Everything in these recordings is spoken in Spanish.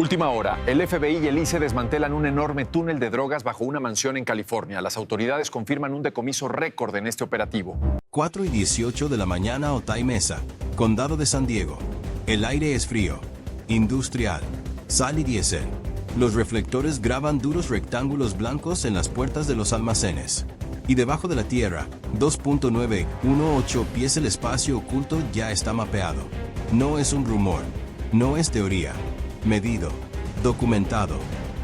Última hora, el FBI y el ICE desmantelan un enorme túnel de drogas bajo una mansión en California. Las autoridades confirman un decomiso récord en este operativo. 4:18 de la mañana, Otay Mesa, Condado de San Diego. El aire es frío, industrial, sal y diésel. Los reflectores graban duros rectángulos blancos en las puertas de los almacenes. Y debajo de la tierra, 2.918 pies, el espacio oculto ya está mapeado. No es un rumor, no es teoría. Medido, documentado,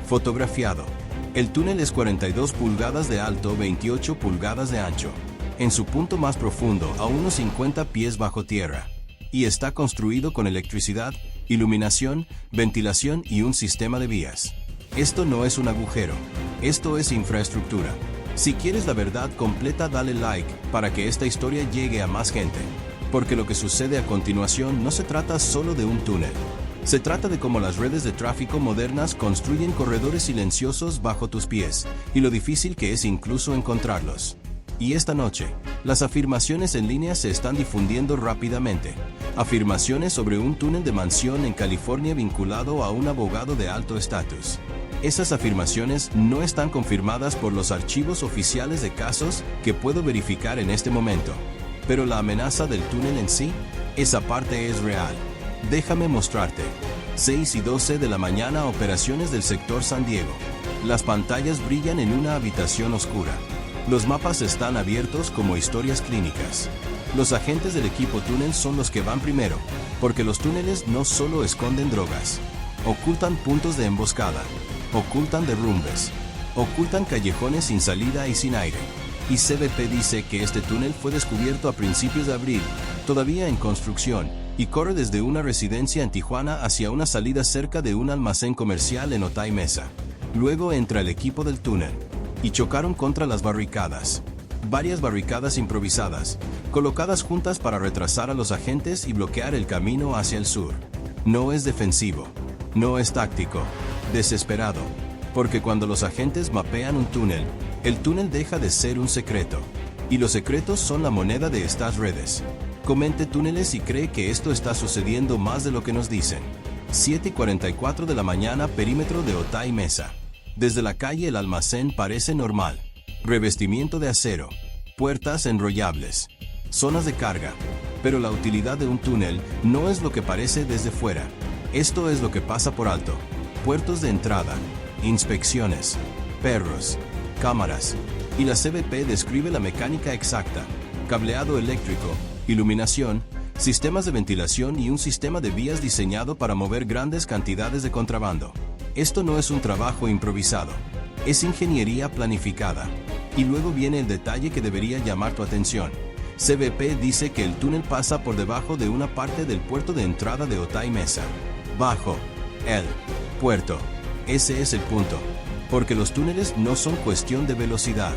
fotografiado. El túnel es 42 pulgadas de alto, 28 pulgadas de ancho. En su punto más profundo, a unos 50 pies bajo tierra. Y está construido con electricidad, iluminación, ventilación y un sistema de vías. Esto no es un agujero, esto es infraestructura. Si quieres la verdad completa, dale like para que esta historia llegue a más gente. Porque lo que sucede a continuación no se trata solo de un túnel. Se trata de cómo las redes de tráfico modernas construyen corredores silenciosos bajo tus pies, y lo difícil que es incluso encontrarlos. Y esta noche, las afirmaciones en línea se están difundiendo rápidamente. Afirmaciones sobre un túnel de mansión en California vinculado a un abogado de alto estatus. Esas afirmaciones no están confirmadas por los archivos oficiales de casos que puedo verificar en este momento. Pero la amenaza del túnel en sí, esa parte es real. Déjame mostrarte. 6:12 de la mañana, operaciones del sector San Diego. Las pantallas brillan en una habitación oscura. Los mapas están abiertos como historias clínicas. Los agentes del equipo túnel son los que van primero, porque los túneles no solo esconden drogas, ocultan puntos de emboscada, ocultan derrumbes, ocultan callejones sin salida y sin aire. Y CBP dice que este túnel fue descubierto a principios de abril, todavía en construcción, y corre desde una residencia en Tijuana hacia una salida cerca de un almacén comercial en Otay Mesa. Luego entra el equipo del túnel, y chocaron contra las barricadas. Varias barricadas improvisadas, colocadas juntas para retrasar a los agentes y bloquear el camino hacia el sur. No es defensivo, no es táctico, desesperado, porque cuando los agentes mapean un túnel, el túnel deja de ser un secreto, y los secretos son la moneda de estas redes. Comente túneles y cree que esto está sucediendo más de lo que nos dicen. 7:44 de la mañana, perímetro de Otay Mesa. Desde la calle el almacén parece normal. Revestimiento de acero, puertas enrollables, zonas de carga. Pero la utilidad de un túnel no es lo que parece desde fuera. Esto es lo que pasa por alto. Puertos de entrada, inspecciones, perros, cámaras. Y la CBP describe la mecánica exacta. Cableado eléctrico, iluminación, sistemas de ventilación y un sistema de vías diseñado para mover grandes cantidades de contrabando. Esto no es un trabajo improvisado, es ingeniería planificada. Y luego viene el detalle que debería llamar tu atención. CBP dice que el túnel pasa por debajo de una parte del puerto de entrada de Otay Mesa. Bajo el puerto. Ese es el punto. Porque los túneles no son cuestión de velocidad.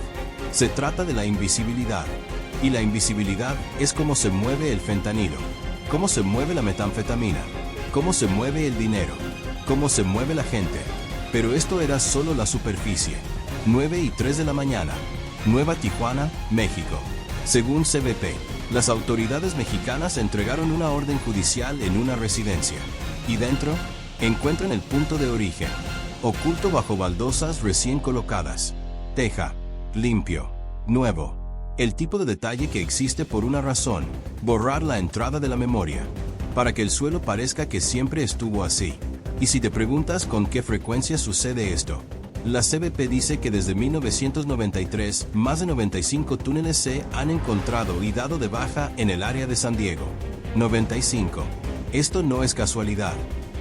Se trata de la invisibilidad. Y la invisibilidad es cómo se mueve el fentanilo, cómo se mueve la metanfetamina, cómo se mueve el dinero, cómo se mueve la gente. Pero esto era solo la superficie. 9:03 de la mañana, Nueva Tijuana, México. Según CBP, las autoridades mexicanas entregaron una orden judicial en una residencia. Y dentro, encuentran el punto de origen, oculto bajo baldosas recién colocadas. Teja, limpio, nuevo. El tipo de detalle que existe por una razón, borrar la entrada de la memoria, para que el suelo parezca que siempre estuvo así. Y si te preguntas con qué frecuencia sucede esto, la CBP dice que desde 1993, más de 95 túneles se han encontrado y dado de baja en el área de San Diego. 95. Esto no es casualidad,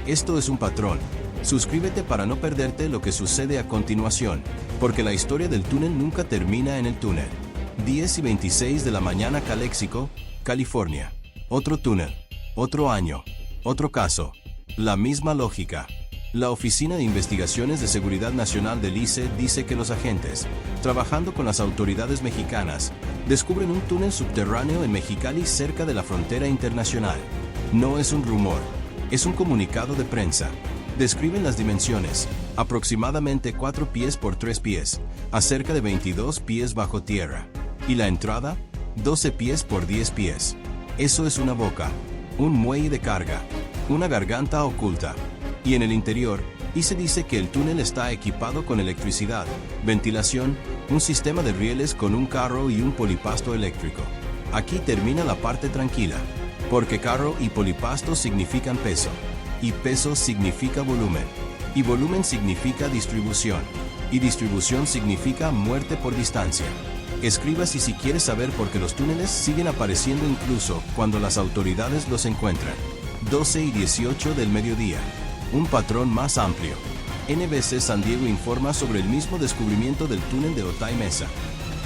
esto es un patrón. Suscríbete para no perderte lo que sucede a continuación, porque la historia del túnel nunca termina en el túnel. 10:26 de la mañana, Calexico, California. Otro túnel, otro año, otro caso. La misma lógica. La Oficina de Investigaciones de Seguridad Nacional del ICE dice que los agentes, trabajando con las autoridades mexicanas, descubren un túnel subterráneo en Mexicali cerca de la frontera internacional. No es un rumor, es un comunicado de prensa. Describen las dimensiones, aproximadamente 4 pies por 3 pies, a cerca de 22 pies bajo tierra. Y la entrada, 12 pies por 10 pies. Eso es una boca, un muelle de carga, una garganta oculta. Y en el interior, se dice que el túnel está equipado con electricidad, ventilación, un sistema de rieles con un carro y un polipasto eléctrico. Aquí termina la parte tranquila, porque carro y polipasto significan peso, y peso significa volumen, y volumen significa distribución, y distribución significa muerte por distancia. Escriba si quieres saber por qué los túneles siguen apareciendo incluso cuando las autoridades los encuentran. 12:18 del mediodía. Un patrón más amplio. NBC San Diego informa sobre el mismo descubrimiento del túnel de Otay Mesa,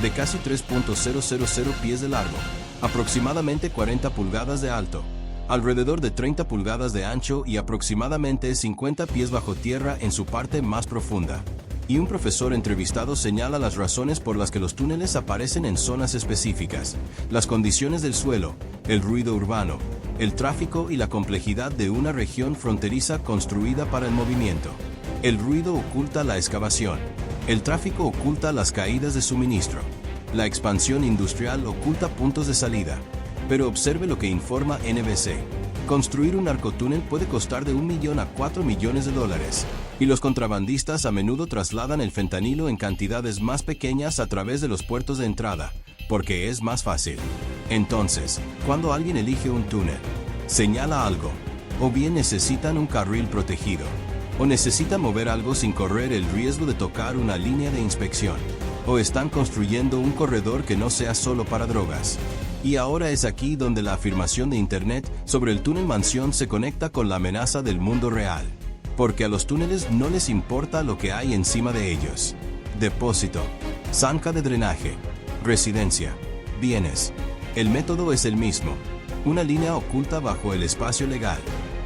de casi 3.000 pies de largo, aproximadamente 40 pulgadas de alto, alrededor de 30 pulgadas de ancho y aproximadamente 50 pies bajo tierra en su parte más profunda. Y un profesor entrevistado señala las razones por las que los túneles aparecen en zonas específicas, las condiciones del suelo, el ruido urbano, el tráfico y la complejidad de una región fronteriza construida para el movimiento. El ruido oculta la excavación. El tráfico oculta las caídas de suministro. La expansión industrial oculta puntos de salida. Pero observe lo que informa NBC. Construir un narcotúnel puede costar de $1 millón a $4 millones, y los contrabandistas a menudo trasladan el fentanilo en cantidades más pequeñas a través de los puertos de entrada, porque es más fácil. Entonces, cuando alguien elige un túnel, señala algo, o bien necesitan un carril protegido, o necesitan mover algo sin correr el riesgo de tocar una línea de inspección, o están construyendo un corredor que no sea solo para drogas. Y ahora es aquí donde la afirmación de Internet sobre el túnel mansión se conecta con la amenaza del mundo real, porque a los túneles no les importa lo que hay encima de ellos. Depósito, zanja de drenaje, residencia, bienes. El método es el mismo, una línea oculta bajo el espacio legal.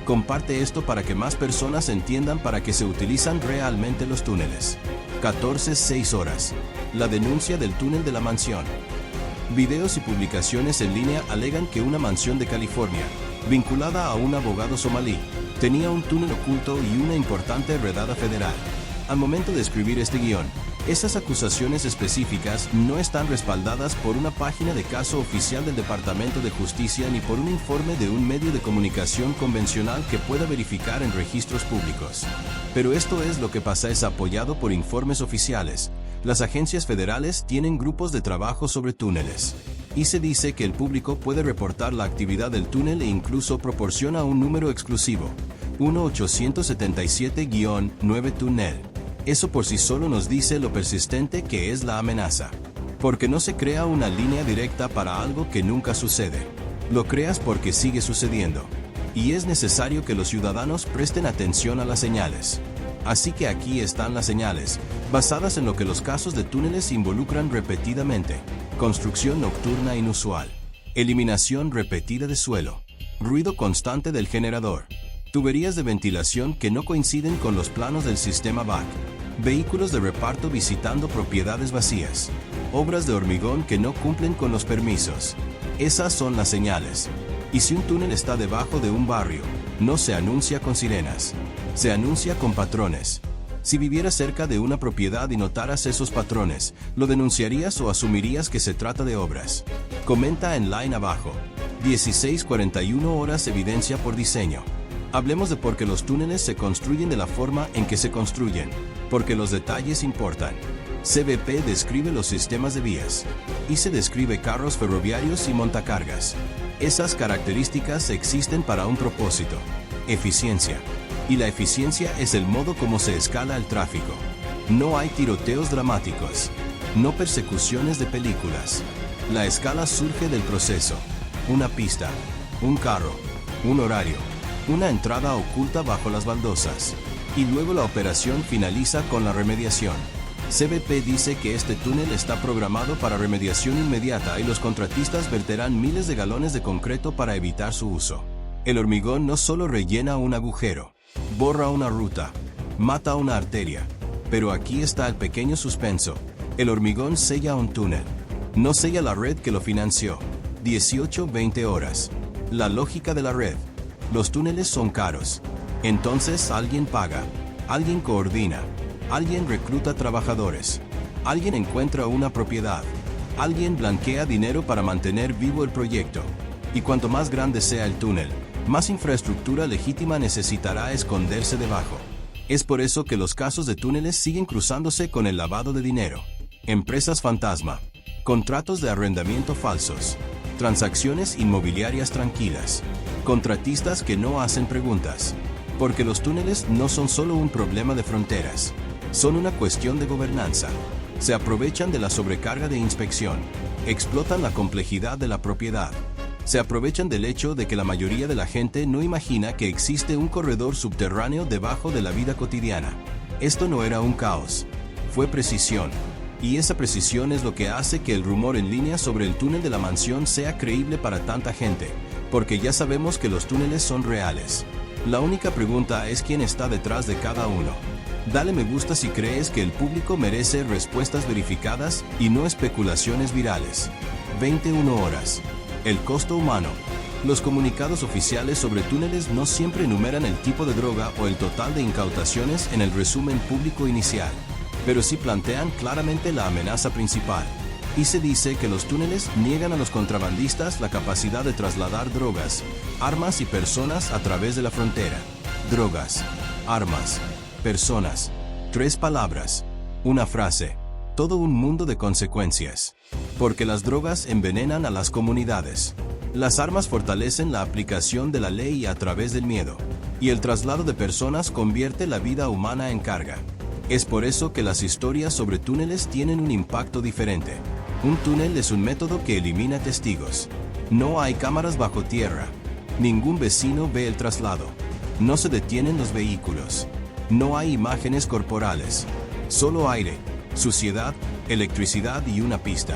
Comparte esto para que más personas entiendan para qué se utilizan realmente los túneles. 14:06 horas. La denuncia del túnel de la mansión. Videos y publicaciones en línea alegan que una mansión de California, vinculada a un abogado somalí, tenía un túnel oculto y una importante redada federal. Al momento de escribir este guión, esas acusaciones específicas no están respaldadas por una página de caso oficial del Departamento de Justicia ni por un informe de un medio de comunicación convencional que pueda verificar en registros públicos. Pero esto es lo que pasa, es apoyado por informes oficiales. Las agencias federales tienen grupos de trabajo sobre túneles. Y se dice que el público puede reportar la actividad del túnel e incluso proporciona un número exclusivo, 1-877-9 túnel. Eso por sí solo nos dice lo persistente que es la amenaza. Porque no se crea una línea directa para algo que nunca sucede. Lo creas porque sigue sucediendo. Y es necesario que los ciudadanos presten atención a las señales. Así que aquí están las señales, basadas en lo que los casos de túneles involucran repetidamente. Construcción nocturna inusual. Eliminación repetida de suelo. Ruido constante del generador. Tuberías de ventilación que no coinciden con los planos del sistema BAC. Vehículos de reparto visitando propiedades vacías. Obras de hormigón que no cumplen con los permisos. Esas son las señales. Y si un túnel está debajo de un barrio, no se anuncia con sirenas. Se anuncia con patrones. Si vivieras cerca de una propiedad y notaras esos patrones, ¿lo denunciarías o asumirías que se trata de obras? Comenta en line abajo. 16:41 horas evidencia por diseño. Hablemos de por qué los túneles se construyen de la forma en que se construyen, porque los detalles importan. CBP describe los sistemas de vías. Y se describe carros ferroviarios y montacargas. Esas características existen para un propósito: eficiencia. Y la eficiencia es el modo como se escala el tráfico. No hay tiroteos dramáticos. No persecuciones de películas. La escala surge del proceso. Una pista, un carro, un horario, una entrada oculta bajo las baldosas. Y luego la operación finaliza con la remediación. CBP dice que este túnel está programado para remediación inmediata y los contratistas verterán miles de galones de concreto para evitar su uso. El hormigón no solo rellena un agujero, borra una ruta, mata una arteria. Pero aquí está el pequeño suspenso. El hormigón sella un túnel. No sella la red que lo financió. 18-20 horas. La lógica de la red. Los túneles son caros. Entonces alguien paga. Alguien coordina. Alguien recluta trabajadores. Alguien encuentra una propiedad. Alguien blanquea dinero para mantener vivo el proyecto. Y cuanto más grande sea el túnel, más infraestructura legítima necesitará esconderse debajo. Es por eso que los casos de túneles siguen cruzándose con el lavado de dinero, empresas fantasma, contratos de arrendamiento falsos, transacciones inmobiliarias tranquilas, contratistas que no hacen preguntas. Porque los túneles no son solo un problema de fronteras, son una cuestión de gobernanza. Se aprovechan de la sobrecarga de inspección, explotan la complejidad de la propiedad, se aprovechan del hecho de que la mayoría de la gente no imagina que existe un corredor subterráneo debajo de la vida cotidiana. Esto no era un caos, fue precisión. Y esa precisión es lo que hace que el rumor en línea sobre el túnel de la mansión sea creíble para tanta gente, porque ya sabemos que los túneles son reales. La única pregunta es quién está detrás de cada uno. Dale me gusta si crees que el público merece respuestas verificadas y no especulaciones virales. 21 horas. El costo humano. Los comunicados oficiales sobre túneles no siempre enumeran el tipo de droga o el total de incautaciones en el resumen público inicial, pero sí plantean claramente la amenaza principal. Y se dice que los túneles niegan a los contrabandistas la capacidad de trasladar drogas, armas y personas a través de la frontera. Drogas, armas, personas. 3 palabras, una frase, todo un mundo de consecuencias. Porque las drogas envenenan a las comunidades. Las armas fortalecen la aplicación de la ley a través del miedo. Y el traslado de personas convierte la vida humana en carga. Es por eso que las historias sobre túneles tienen un impacto diferente. Un túnel es un método que elimina testigos. No hay cámaras bajo tierra. Ningún vecino ve el traslado. No se detienen los vehículos. No hay imágenes corporales. Solo aire, suciedad, electricidad y una pista.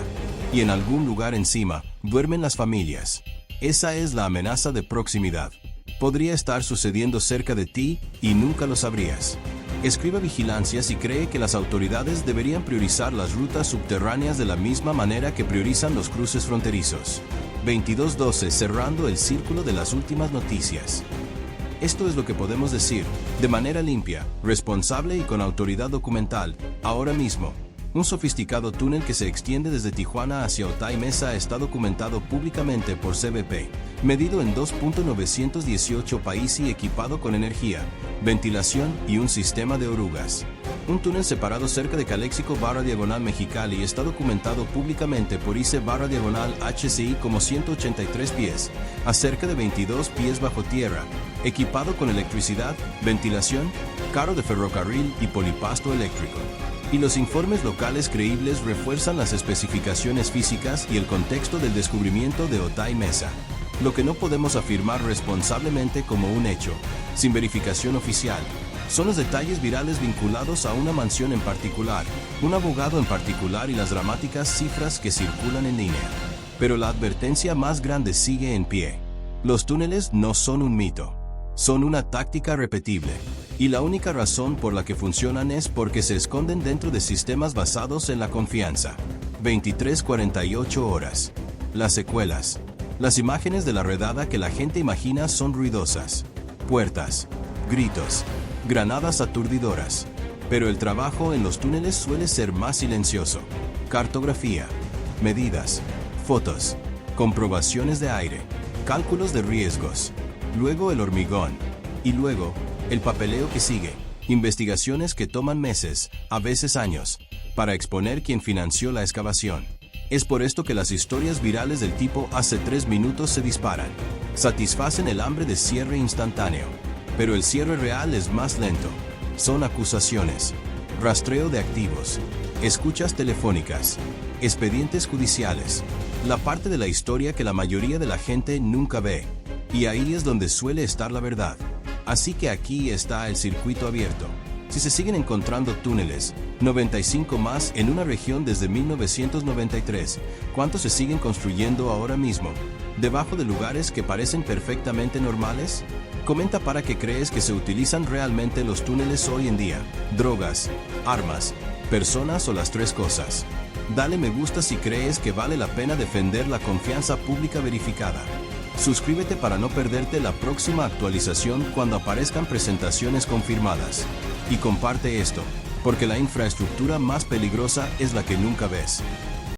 Y en algún lugar encima, duermen las familias. Esa es la amenaza de proximidad. Podría estar sucediendo cerca de ti y nunca lo sabrías. Escribe vigilancia si cree que las autoridades deberían priorizar las rutas subterráneas de la misma manera que priorizan los cruces fronterizos. 22:12 cerrando el círculo de las últimas noticias. Esto es lo que podemos decir, de manera limpia, responsable y con autoridad documental, ahora mismo. Un sofisticado túnel que se extiende desde Tijuana hacia Otay Mesa está documentado públicamente por CBP, medido en 2.918 países y equipado con energía, ventilación y un sistema de orugas. Un túnel separado cerca de Calexico/Diagonal Mexicali está documentado públicamente por ICE/HCI como 183 pies, a cerca de 22 pies bajo tierra, equipado con electricidad, ventilación, carro de ferrocarril y polipasto eléctrico. Y los informes locales creíbles refuerzan las especificaciones físicas y el contexto del descubrimiento de Otay Mesa. Lo que no podemos afirmar responsablemente como un hecho, sin verificación oficial, son los detalles virales vinculados a una mansión en particular, un abogado en particular y las dramáticas cifras que circulan en línea. Pero la advertencia más grande sigue en pie. Los túneles no son un mito, son una táctica repetible. Y la única razón por la que funcionan es porque se esconden dentro de sistemas basados en la confianza. 23:48 horas. Las secuelas. Las imágenes de la redada que la gente imagina son ruidosas. Puertas, gritos, granadas aturdidoras. Pero el trabajo en los túneles suele ser más silencioso. Cartografía, medidas, fotos, comprobaciones de aire, cálculos de riesgos. Luego el hormigón. Y luego, el papeleo que sigue, investigaciones que toman meses, a veces años, para exponer quién financió la excavación. Es por esto que las historias virales del tipo hace 3 minutos se disparan. Satisfacen el hambre de cierre instantáneo. Pero el cierre real es más lento. Son acusaciones, rastreo de activos, escuchas telefónicas, expedientes judiciales, la parte de la historia que la mayoría de la gente nunca ve. Y ahí es donde suele estar la verdad. Así que aquí está el circuito abierto. Si se siguen encontrando túneles, 95 más en una región desde 1993, ¿cuántos se siguen construyendo ahora mismo? ¿Debajo de lugares que parecen perfectamente normales? Comenta para qué crees que se utilizan realmente los túneles hoy en día. Drogas, armas, personas o las 3 cosas. Dale me gusta si crees que vale la pena defender la confianza pública verificada. Suscríbete para no perderte la próxima actualización cuando aparezcan presentaciones confirmadas. Y comparte esto, porque la infraestructura más peligrosa es la que nunca ves.